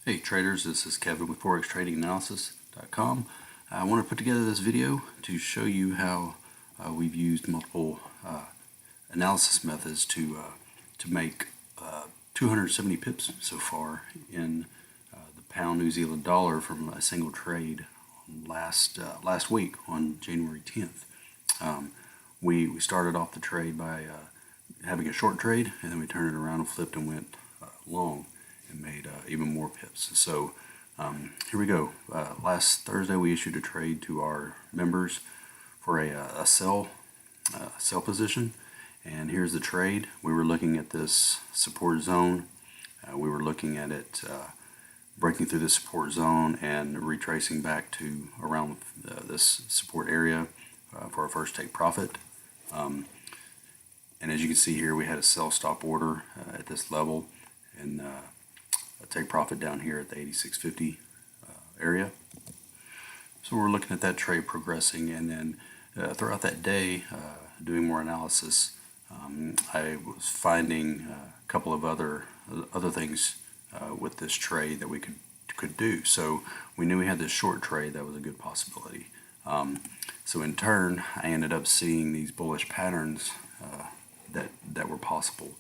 Hey traders, this is Kevin with Forex-Trading I want to put together this video to show you how we've used multiple analysis methods to make 270 pips so far in the pound New Zealand dollar from a single trade last week on January 10th. We started off the trade by having a short trade, and then we turned it around and flipped and went long and made even more pips. So here we go. Last Thursday we issued a trade to our members for a sell position, and here's the trade. We were looking at this support zone. We were looking at it breaking through the support zone and retracing back to around this support area for our first take profit. And as you can see here, we had a sell stop order at this level and a take profit down here at the 86.50 area. So we're looking at that trade progressing, and then throughout that day, doing more analysis, I was finding a couple of other things with this trade that we could do. So we knew we had this short trade that was a good possibility. So in turn, I ended up seeing these bullish patterns that were possible,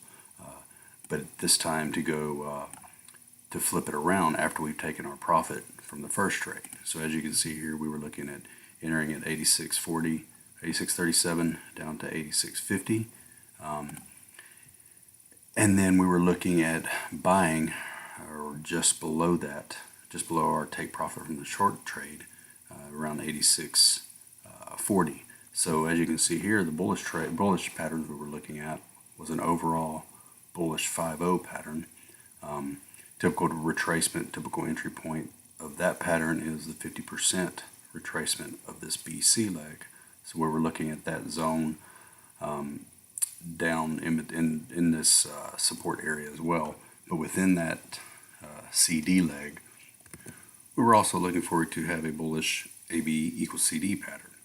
but this time to go to flip it around after we've taken our profit from the first trade. So as you can see here, we were looking at entering at 86.40, 86.37 down to 86.50, and then we were looking at buying or just below that, just below our take profit from the short trade, around 86.40. So as you can see here, the bullish patterns we were looking at was an overall bullish 5-0 pattern. Typical retracement, typical entry point of that pattern is the 50% retracement of this BC leg. So where we're looking at that zone down in this support area as well. But within that CD leg, we were also looking forward to have a bullish AB equals CD pattern.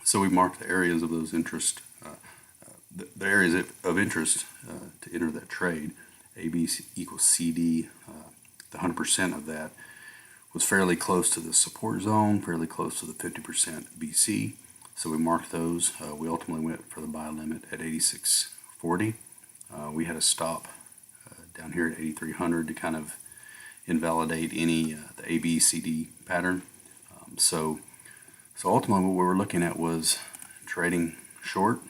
So we marked the areas of those interest, the areas of interest to enter that trade. AB equals CD, the 100% of that was fairly close to the support zone, fairly close to the 50% BC. So we marked those. We ultimately went for the buy limit at 86.40. We had a stop down here at 8,300 to kind of invalidate any the ABCD pattern. So ultimately what we were looking at was trading short,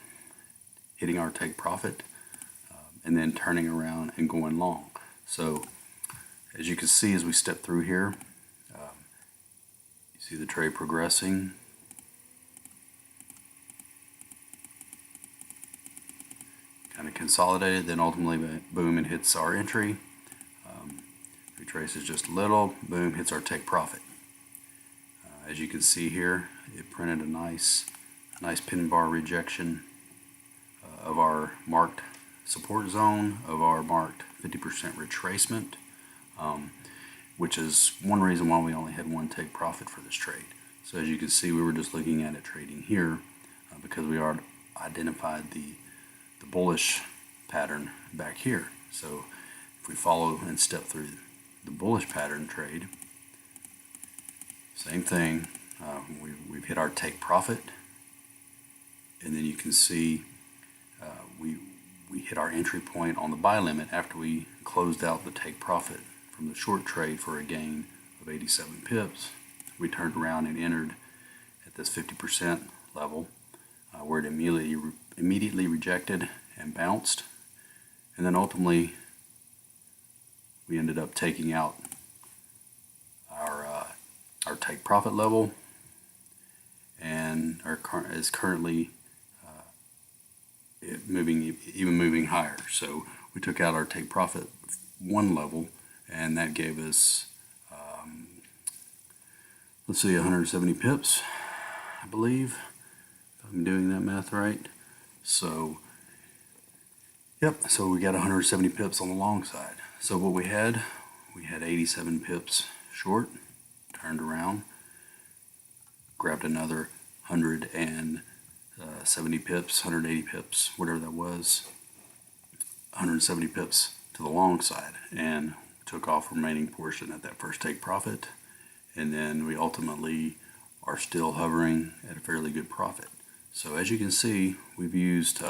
hitting our take profit, and then turning around and going long. So as you can see, as we step through here, you see the trade progressing. Kind of consolidated, then ultimately boom, it hits our entry. Retraces just a little, boom, hits our take profit. As you can see here, it printed a nice pin bar rejection of our marked support zone, of our marked 50% retracement, which is one reason why we only had one take profit for this trade. So as you can see, we were just looking at it trading here because we already identified the bullish pattern back here. So if we follow and step through the bullish pattern trade, same thing, we've hit our take profit, and then you can see we hit our entry point on the buy limit after we closed out the take profit from the short trade for a gain of 87 pips. We turned around and entered at this 50% level where it immediately rejected and bounced, and then ultimately we ended up taking out our take profit level, and is currently moving higher. So we took out our take profit one level, and that gave us let's see, 170 pips, I believe, if I'm doing that math right. So yep, so we got 170 pips on the long side. So what we had 87 pips short, turned around, grabbed another 170 pips, 180 pips, whatever that was, 170 pips to the long side, and took off remaining portion at that first take profit, and then we ultimately are still hovering at a fairly good profit. So as you can see, we've used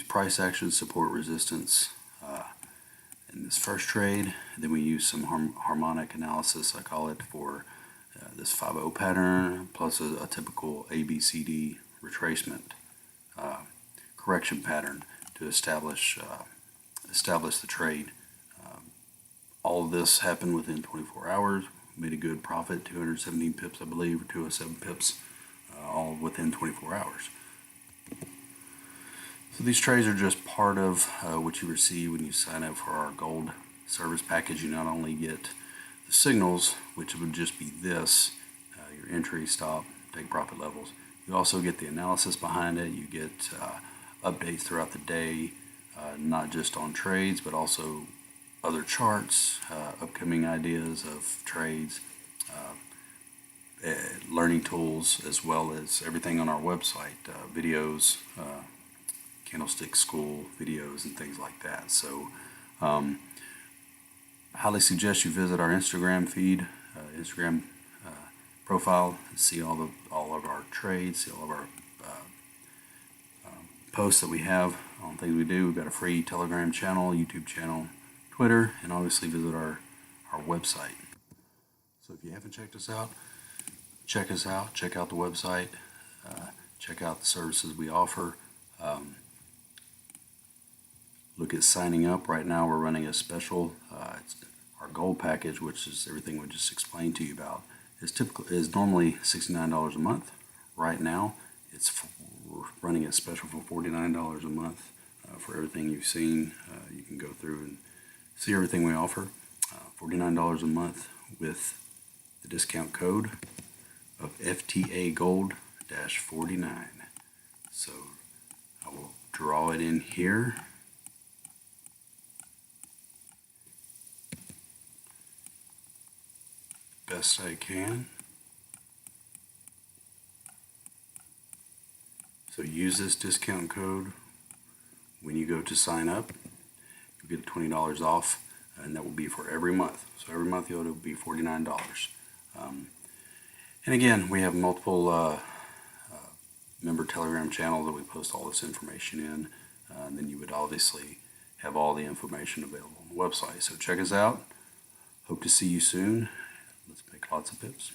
price action, support, resistance in this first trade. And then we use some harmonic analysis, I call it, for this 5-0 pattern, plus a typical ABCD retracement correction pattern to establish the trade. All of this happened within 24 hours. Made a good profit, 217 pips, I believe, or 207 pips, all within 24 hours. So these trades are just part of what you receive when you sign up for our gold service package. You not only get the signals, which would just be this, your entry, stop, take profit levels. You also get the analysis behind it. You get updates throughout the day, not just on trades, but also other charts, upcoming ideas of trades, learning tools, as well as everything on our website, videos, candlestick school videos, and things like that. So highly suggest you visit our Instagram feed, Instagram profile, and see all of our trades, see all of our posts that we have on things we do. We've got a free Telegram channel, YouTube channel, Twitter, and obviously visit our website. So if you haven't checked us out, check us out. Check out the website. Check out the services we offer. Look at signing up. Right now we're running a special. It's our gold package, which is everything we just explained to you about, is normally $69 a month. Right now we're running a special for $49 a month for everything you've seen. You can go through and see everything we offer. $49 a month with the discount code of FTA Gold-49. So I will draw it in here. Best I can. So use this discount code when you go to sign up. You'll get $20 off, and that will be for every month. So every month it'll be $49. And again, we have multiple member Telegram channels that we post all this information in. And then you would obviously have all the information available on the website. So check us out. Hope to see you soon. Let's make lots of pips.